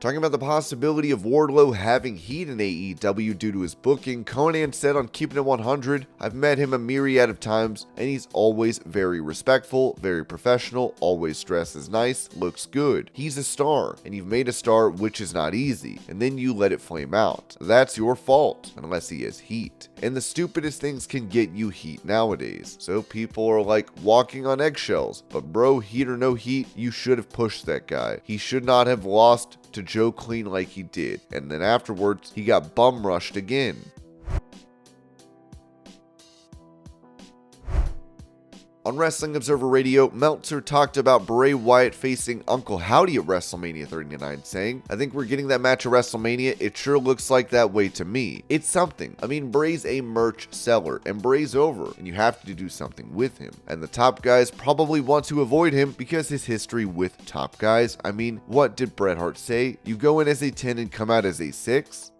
Talking about the possibility of Wardlow having heat in AEW due to his booking, Conan said on Keeping It 100, "I've met him a myriad of times, and he's always very respectful, very professional, always dresses nice, looks good. He's a star, and you've made a star, which is not easy, and then you let it flame out. That's your fault, unless he has heat. And the stupidest things can get you heat nowadays. So people are like walking on eggshells, but bro, heat or no heat, you should have pushed that guy. He should not have lost to Joe Clean like he did, and then afterwards, he got bum rushed again." On Wrestling Observer Radio, Meltzer talked about Bray Wyatt facing Uncle Howdy at WrestleMania 39, saying, "I think we're getting that match at WrestleMania. It sure looks like that way to me. It's something. I mean, Bray's a merch seller, and Bray's over, and you have to do something with him. And the top guys probably want to avoid him because his history with top guys. I mean, what did Bret Hart say? You go in as a 10 and come out as a 6?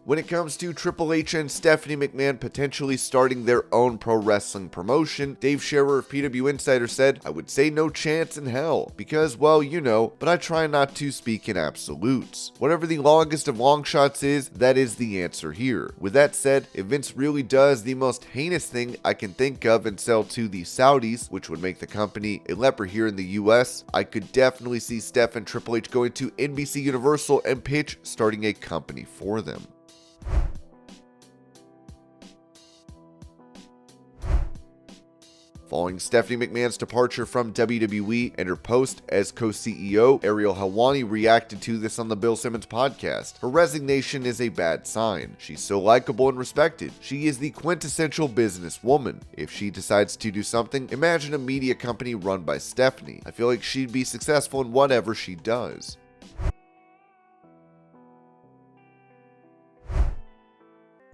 When it comes to Triple H and Stephanie McMahon potentially starting their own pro wrestling promotion, Dave Scherer of PW Insider said, "I would say no chance in hell, because, well, you know, but I try not to speak in absolutes. Whatever the longest of long shots is, that is the answer here. With that said, if Vince really does the most heinous thing I can think of and sell to the Saudis, which would make the company a leper here in the US, I could definitely see Steph and Triple H going to NBC Universal and pitch starting a company for them." Following Stephanie McMahon's departure from WWE and her post as co-CEO, Ariel Helwani reacted to this on the Bill Simmons podcast. "Her resignation is a bad sign. She's so likable and respected. She is the quintessential businesswoman. If she decides to do something, imagine a media company run by Stephanie. I feel like she'd be successful in whatever she does."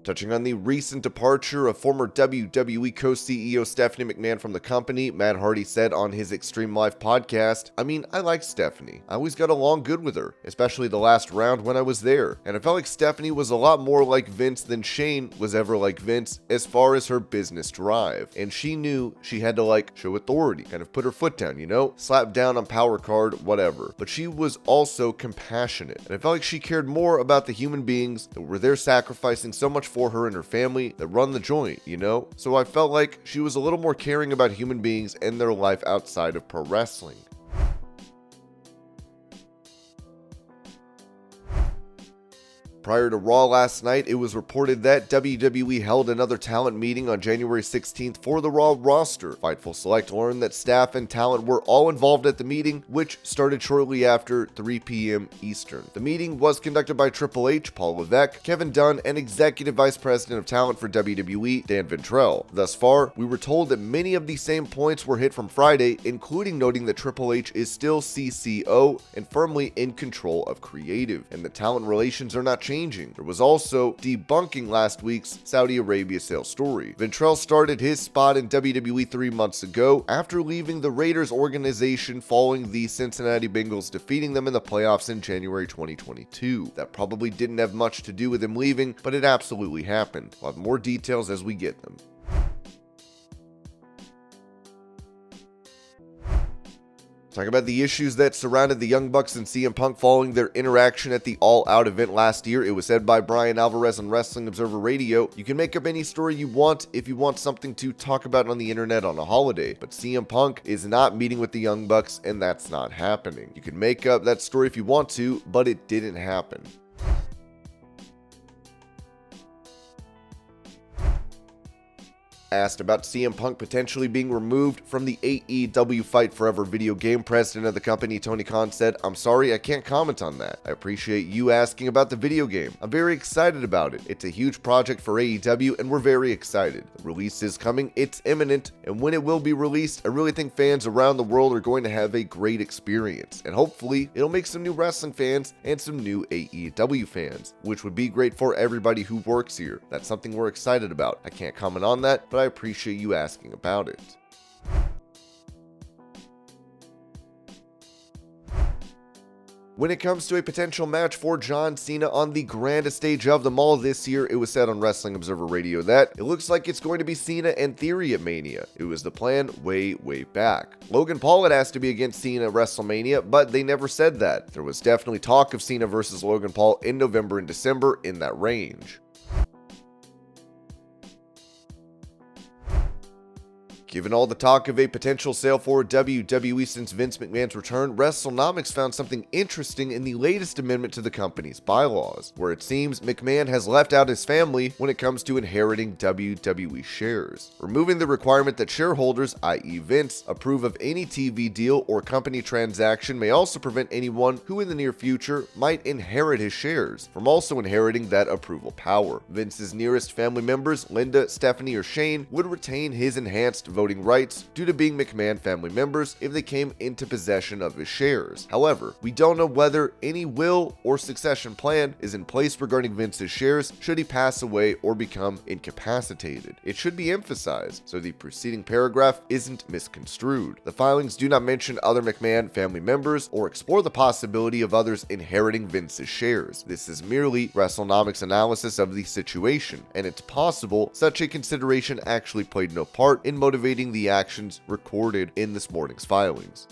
Touching on the recent departure of former WWE co-CEO Stephanie McMahon from the company, Matt Hardy said on his Extreme Life podcast, "I mean, I like Stephanie. I always got along good with her, especially the last round when I was there. And I felt like Stephanie was a lot more like Vince than Shane was ever like Vince as far as her business drive. And she knew she had to show authority, kind of put her foot down, you know, slap down on power card, whatever. But she was also compassionate. And I felt like she cared more about the human beings that were there sacrificing so much for her and her family that run the joint, you know? So I felt like she was a little more caring about human beings and their life outside of pro wrestling." Prior to Raw last night, it was reported that WWE held another talent meeting on January 16th for the Raw roster. Fightful Select learned that staff and talent were all involved at the meeting, which started shortly after 3 p.m. Eastern. The meeting was conducted by Triple H, Paul Levesque, Kevin Dunn, and Executive Vice President of Talent for WWE, Dan Ventrell. Thus far, we were told that many of the same points were hit from Friday, including noting that Triple H is still CCO and firmly in control of creative, and the talent relations are not changing. There was also debunking last week's Saudi Arabia sales story. Ventrell started his spot in WWE 3 months ago after leaving the Raiders organization following the Cincinnati Bengals defeating them in the playoffs in January 2022. That probably didn't have much to do with him leaving, but it absolutely happened. We'll have more details as we get them. Talking about the issues that surrounded the Young Bucks and CM Punk following their interaction at the All Out event last year, it was said by Brian Alvarez on Wrestling Observer Radio, "You can make up any story you want if you want something to talk about on the internet on a holiday, but CM Punk is not meeting with the Young Bucks, and that's not happening. You can make up that story if you want to, but it didn't happen." Asked about CM Punk potentially being removed from the AEW Fight Forever video game, president of the company Tony Khan said, "I'm sorry, I can't comment on that. I appreciate you asking about the video game. I'm very excited about it. It's a huge project for AEW and we're very excited. The release is coming, it's imminent, and when it will be released, I really think fans around the world are going to have a great experience, and hopefully it'll make some new wrestling fans and some new AEW fans, which would be great for everybody who works here. That's something we're excited about. I can't comment on that, but I appreciate you asking about it." When it comes to a potential match for John Cena on the grandest stage of them all this year, it was said on Wrestling Observer Radio that it looks like it's going to be Cena and Theory at Mania. It was the plan way back. Logan Paul had asked to be against Cena at WrestleMania, but they never said that. There was definitely talk of Cena versus Logan Paul in November and December, in that range. Given all the talk of a potential sale for WWE since Vince McMahon's return, WrestleNomics found something interesting in the latest amendment to the company's bylaws, where it seems McMahon has left out his family when it comes to inheriting WWE shares, removing the requirement that shareholders, i.e. Vince, approve of any TV deal or company transaction may also prevent anyone who in the near future might inherit his shares from also inheriting that approval power. Vince's nearest family members, Linda, Stephanie, or Shane, would retain his enhanced voting rights due to being McMahon family members if they came into possession of his shares. However, we don't know whether any will or succession plan is in place regarding Vince's shares should he pass away or become incapacitated. It should be emphasized so the preceding paragraph isn't misconstrued. The filings do not mention other McMahon family members or explore the possibility of others inheriting Vince's shares. This is merely WrestleNomics' analysis of the situation, and it's possible such a consideration actually played no part in motivating the actions recorded in this morning's filings.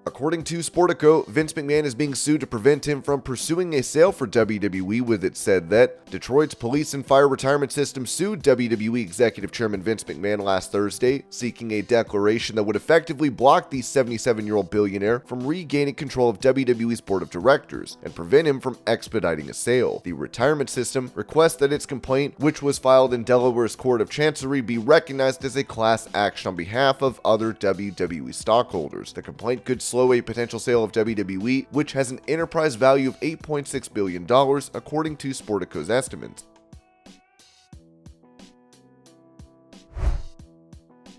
According to Sportico, Vince McMahon is being sued to prevent him from pursuing a sale for WWE, with it said that Detroit's police and fire retirement system sued WWE Executive Chairman Vince McMahon last Thursday, seeking a declaration that would effectively block the 77-year-old billionaire from regaining control of WWE's board of directors and prevent him from expediting a sale. The retirement system requests that its complaint, which was filed in Delaware's Court of Chancery, be recognized as a class action on behalf of other WWE stockholders. The complaint could slow a potential sale of WWE, which has an enterprise value of $8.6 billion, according to Sportico's estimates.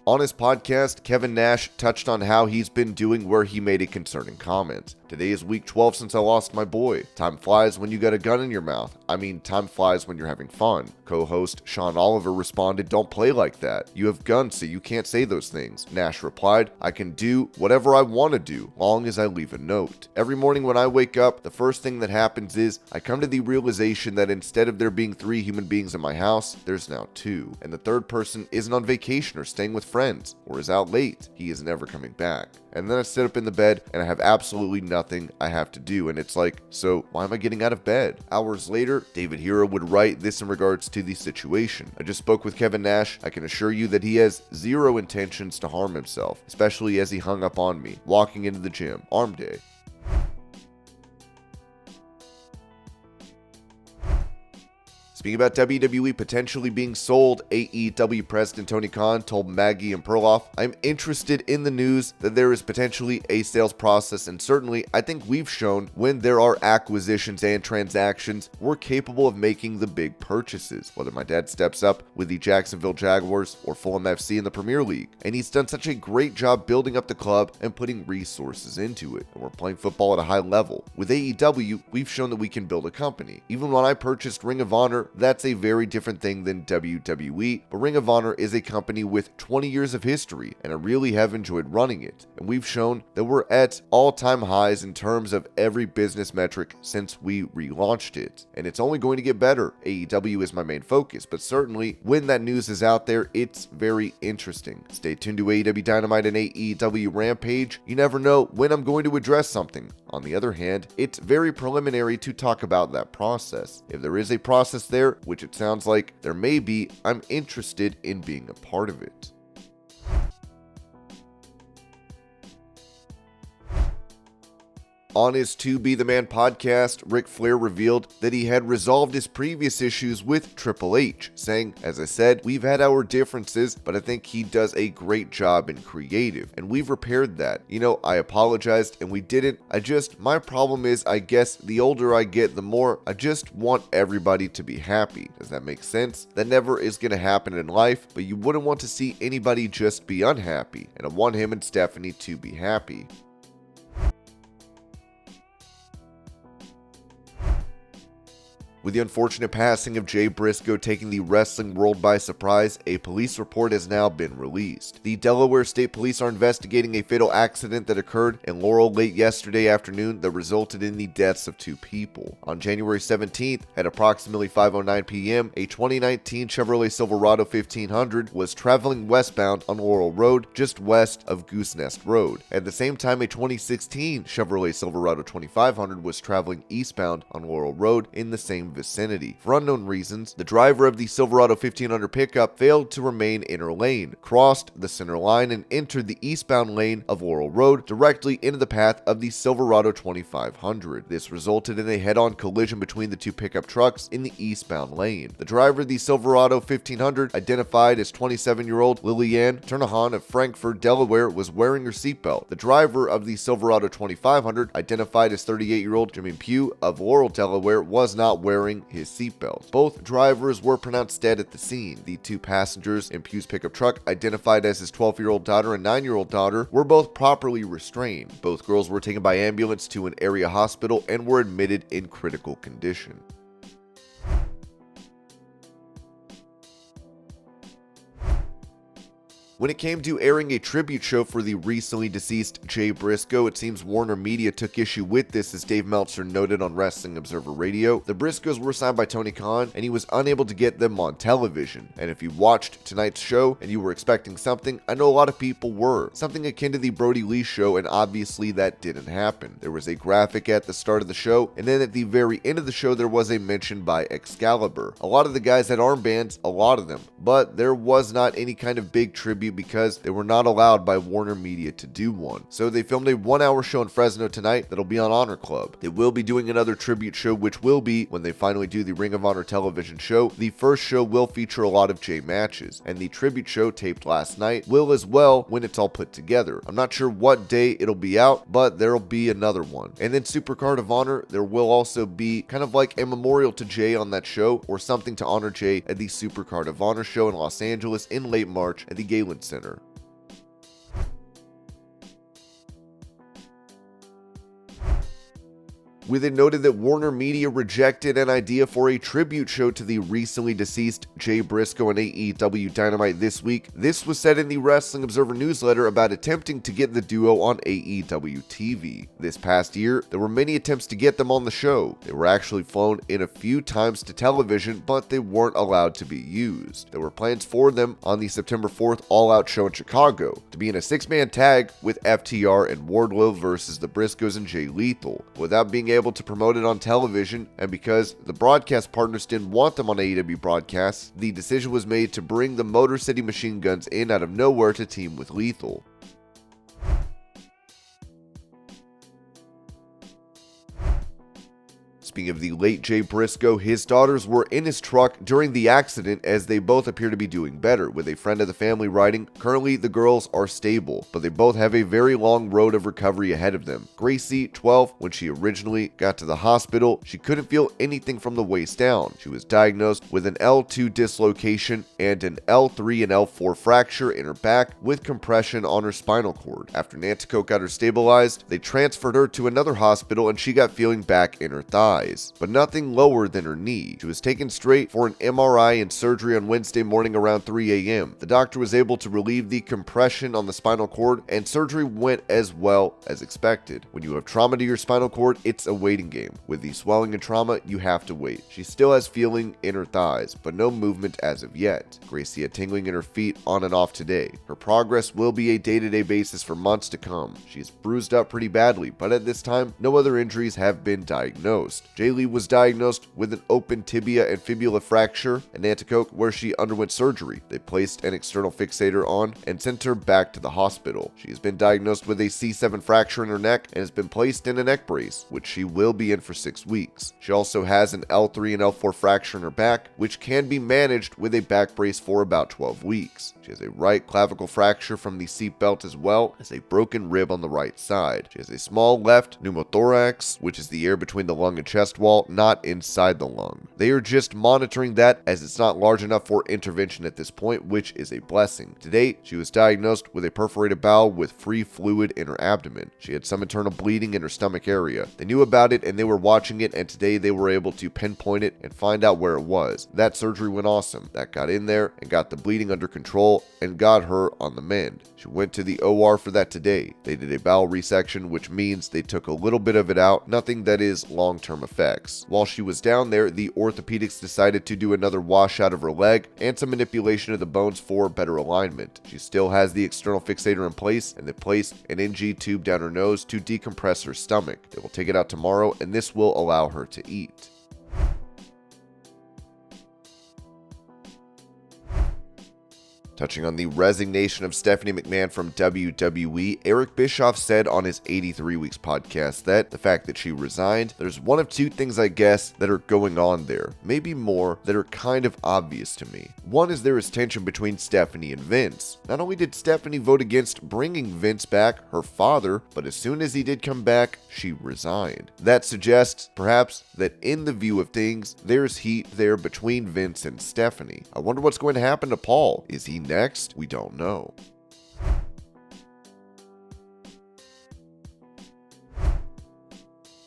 On his podcast, Kevin Nash touched on how he's been doing, where he made a concerning comment. Today is week 12 since I lost my boy. Time flies when you got a gun in your mouth. I mean, time flies when you're having fun. Co-host Sean Oliver responded, "Don't play like that. You have guns, so you can't say those things." Nash replied, "I can do whatever I want to do, long as I leave a note. Every morning when I wake up, the first thing that happens is I come to the realization that instead of there being 3 human beings in my house, there's now 2. And the third person isn't on vacation or staying with friends or is out late. He is never coming back. And then I sit up in the bed and I have absolutely nothing I have to do. And it's like, so why am I getting out of bed?" Hours later, David Hero would write this in regards to the situation. "I just spoke with Kevin Nash. I can assure you that he has zero intentions to harm himself, especially as he hung up on me, walking into the gym, arm day." Speaking about WWE potentially being sold, AEW President Tony Khan told Maggie and Perloff, "I'm interested in the news that there is potentially a sales process, and certainly I think we've shown when there are acquisitions and transactions, we're capable of making the big purchases, whether my dad steps up with the Jacksonville Jaguars or Fulham FC in the Premier League. And he's done such a great job building up the club and putting resources into it, and we're playing football at a high level. With AEW, we've shown that we can build a company. Even when I purchased Ring of Honor, that's a very different thing than WWE, but Ring of Honor is a company with 20 years of history, and I really have enjoyed running it. And we've shown that we're at all-time highs in terms of every business metric since we relaunched it. And it's only going to get better. AEW is my main focus, but certainly when that news is out there, it's very interesting. Stay tuned to AEW Dynamite and AEW Rampage. You never know when I'm going to address something. On the other hand, it's very preliminary to talk about that process. If there is a process there, which it sounds like there may be, I'm interested in being a part of it." On his To Be The Man podcast, Ric Flair revealed that he had resolved his previous issues with Triple H, saying, "As I said, we've had our differences, but I think he does a great job in creative, and we've repaired that. You know, I apologized, and we didn't. My problem is, I guess, the older I get, the more I just want everybody to be happy. Does that make sense? That never is going to happen in life, but you wouldn't want to see anybody just be unhappy, and I want him and Stephanie to be happy." With the unfortunate passing of Jay Briscoe taking the wrestling world by surprise, a police report has now been released. The Delaware State Police are investigating a fatal accident that occurred in Laurel late yesterday afternoon that resulted in the deaths of 2 people. On January 17th, at approximately 5:09 p.m., a 2019 Chevrolet Silverado 1500 was traveling westbound on Laurel Road, just west of Goose Nest Road. At the same time, a 2016 Chevrolet Silverado 2500 was traveling eastbound on Laurel Road in the same vicinity. For unknown reasons, the driver of the Silverado 1500 pickup failed to remain in her lane, crossed the center line, and entered the eastbound lane of Laurel Road directly into the path of the Silverado 2500. This resulted in a head-on collision between the 2 pickup trucks in the eastbound lane. The driver of the Silverado 1500, identified as 27-year-old Lillian Turnahan of Frankfort, Delaware, was wearing her seatbelt. The driver of the Silverado 2500, identified as 38-year-old Jimmy Pugh of Laurel, Delaware, was not wearing his seatbelt. Both drivers were pronounced dead at the scene. The 2 passengers in Pugh's pickup truck, identified as his 12-year-old daughter and 9-year-old daughter, were both properly restrained. Both girls were taken by ambulance to an area hospital and were admitted in critical condition. When it came to airing a tribute show for the recently deceased Jay Briscoe, it seems Warner Media took issue with this, as Dave Meltzer noted on Wrestling Observer Radio. The Briscoes were signed by Tony Khan, and he was unable to get them on television. And if you watched tonight's show and you were expecting something, I know a lot of people were. Something akin to the Brody Lee show, and obviously that didn't happen. There was a graphic at the start of the show, and then at the very end of the show there was a mention by Excalibur. A lot of the guys had armbands, a lot of them, but there was not any kind of big tribute because they were not allowed by Warner Media to do one. So they filmed a 1-hour show in Fresno tonight that'll be on Honor Club. They will be doing another tribute show, which will be when they finally do the Ring of Honor television show. The first show will feature a lot of Jay matches, and the tribute show taped last night will as well when it's all put together. I'm not sure what day it'll be out, but there'll be another one. And then Supercard of Honor, there will also be kind of like a memorial to Jay on that show, or something to honor Jay at the Supercard of Honor show in Los Angeles in late March at the Galen Center. With it noted that Warner Media rejected an idea for a tribute show to the recently deceased Jay Briscoe and AEW Dynamite this week. This was said in the Wrestling Observer newsletter about attempting to get the duo on AEW TV. This past year, there were many attempts to get them on the show. They were actually flown in a few times to television, but they weren't allowed to be used. There were plans for them on the September 4th All Out show in Chicago to be in a 6-man tag with FTR and Wardlow versus the Briscoes and Jay Lethal. Without being able to promote it on television, and because the broadcast partners didn't want them on AEW broadcasts, the decision was made to bring the Motor City Machine Guns in out of nowhere to team with Lethal. Speaking of the late Jay Briscoe, his daughters were in his truck during the accident, as they both appear to be doing better, with a friend of the family writing, "Currently the girls are stable, but they both have a very long road of recovery ahead of them. Gracie, 12, when she originally got to the hospital, she couldn't feel anything from the waist down. She was diagnosed with an L2 dislocation and an L3 and L4 fracture in her back with compression on her spinal cord. After Nanticoke got her stabilized, they transferred her to another hospital and she got feeling back in her thigh, but nothing lower than her knee. She was taken straight for an MRI and surgery on Wednesday morning around 3 a.m. The doctor was able to relieve the compression on the spinal cord, and surgery went as well as expected. When you have trauma to your spinal cord, it's a waiting game. With the swelling and trauma, you have to wait. She still has feeling in her thighs, but no movement as of yet. Gracie had tingling in her feet on and off today. Her progress will be a day-to-day basis for months to come. She is bruised up pretty badly, but at this time, no other injuries have been diagnosed. Jay Lee was diagnosed with an open tibia and fibula fracture in Nanticoke, where she underwent surgery. They placed an external fixator on and sent her back to the hospital. She has been diagnosed with a C7 fracture in her neck and has been placed in a neck brace, which she will be in for 6 weeks. She also has an L3 and L4 fracture in her back, which can be managed with a back brace for about 12 weeks. She has a right clavicle fracture from the seatbelt, as well as a broken rib on the right side. She has a small left pneumothorax, which is the air between the lung and chest chest wall, not inside the lung. They are just monitoring that as it's not large enough for intervention at this point, which is a blessing. To date, she was diagnosed with a perforated bowel with free fluid in her abdomen. She had some internal bleeding in her stomach area. They knew about it and they were watching it, and today they were able to pinpoint it and find out where it was. That surgery went awesome. That got in there and got the bleeding under control and got her on the mend. She went to the OR for that today. They did a bowel resection, which means they took a little bit of it out, nothing that is long-term effects. While she was down there, the orthopedics decided to do another washout of her leg and some manipulation of the bones for better alignment. She still has the external fixator in place, and they place an NG tube down her nose to decompress her stomach. They will take it out tomorrow, and this will allow her to eat. Touching on the resignation of Stephanie McMahon from WWE, Eric Bischoff said on his 83 Weeks podcast that the fact that she resigned, there's one of two things I guess that are going on there, maybe more, that are kind of obvious to me. One is there is tension between Stephanie and Vince. Not only did Stephanie vote against bringing Vince back, her father, but as soon as he did come back, she resigned. That suggests, perhaps, that in the view of things, there's heat there between Vince and Stephanie. I wonder what's going to happen to Paul. Is he next? We don't know.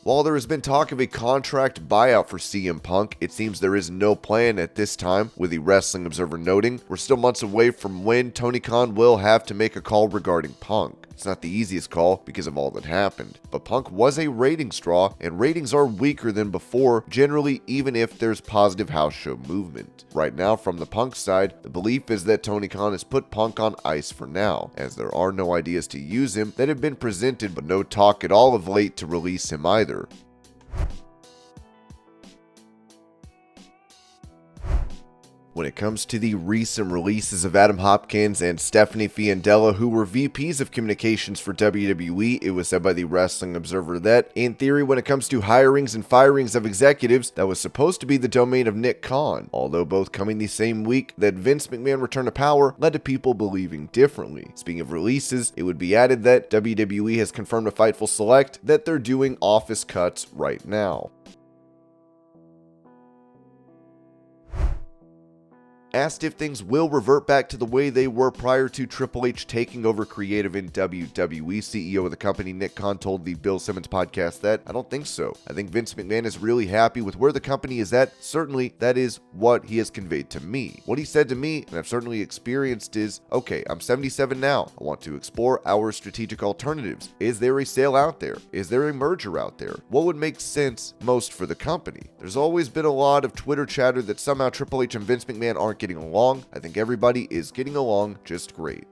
While there has been talk of a contract buyout for CM Punk, it seems there is no plan at this time, with the Wrestling Observer noting we're still months away from when Tony Khan will have to make a call regarding Punk. It's not the easiest call because of all that happened, but Punk was a ratings draw, and ratings are weaker than before, generally, even if there's positive house show movement. Right now, from the Punk side, the belief is that Tony Khan has put Punk on ice for now, as there are no ideas to use him that have been presented, but no talk at all of late to release him either. When it comes to the recent releases of Adam Hopkins and Stephanie Fiandella, who were VPs of communications for WWE, it was said by the Wrestling Observer that, in theory, when it comes to hirings and firings of executives, that was supposed to be the domain of Nick Khan, although both coming the same week that Vince McMahon returned to power led to people believing differently. Speaking of releases, it would be added that WWE has confirmed to Fightful Select that they're doing office cuts right now. Asked if things will revert back to the way they were prior to Triple H taking over creative in WWE, CEO of the company Nick Khan told the Bill Simmons podcast that, I don't think so. I think Vince McMahon is really happy with where the company is at. Certainly, that is what he has conveyed to me. What he said to me, and I've certainly experienced, is, okay, I'm 77 now. I want to explore our strategic alternatives. Is there a sale out there? Is there a merger out there? What would make sense most for the company? There's always been a lot of Twitter chatter that somehow Triple H and Vince McMahon aren't getting along. I think everybody is getting along just great.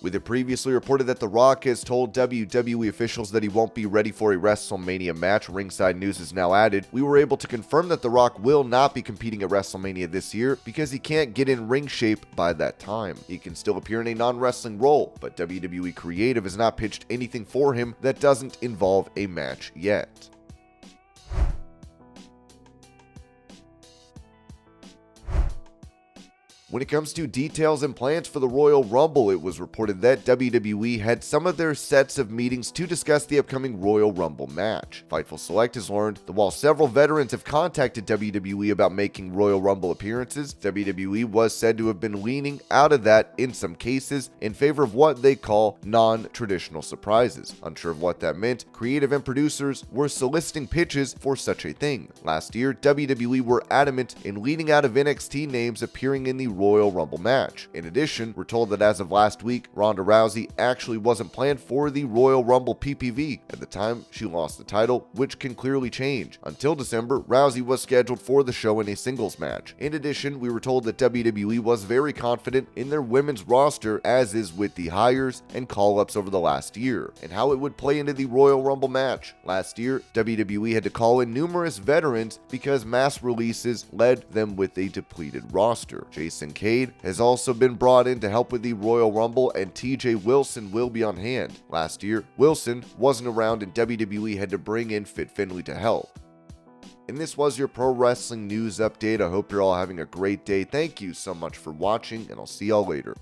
With it previously reported that The Rock has told WWE officials that he won't be ready for a WrestleMania match, Ringside News is now added, we were able to confirm that The Rock will not be competing at WrestleMania this year because he can't get in ring shape by that time. He can still appear in a non-wrestling role, but WWE Creative has not pitched anything for him that doesn't involve a match yet. When it comes to details and plans for the Royal Rumble, it was reported that WWE had some of their sets of meetings to discuss the upcoming Royal Rumble match. Fightful Select has learned that while several veterans have contacted WWE about making Royal Rumble appearances, WWE was said to have been leaning out of that in some cases in favor of what they call non-traditional surprises. Unsure of what that meant, creative and producers were soliciting pitches for such a thing. Last year, WWE were adamant in leaning out of NXT names appearing in the Royal Rumble match. In addition, we're told that as of last week, Ronda Rousey actually wasn't planned for the Royal Rumble PPV. At the time, she lost the title, which can clearly change. Until December, Rousey was scheduled for the show in a singles match. In addition, we were told that WWE was very confident in their women's roster, as is with the hires and call-ups over the last year, and how it would play into the Royal Rumble match. Last year, WWE had to call in numerous veterans because mass releases led them with a depleted roster. Jason Cade has also been brought in to help with the Royal Rumble, and TJ Wilson will be on hand. Last year, Wilson wasn't around and WWE had to bring in Fit Finlay to help. And this was your pro wrestling news update. I hope you're all having a great day. Thank you so much for watching, and I'll see y'all later.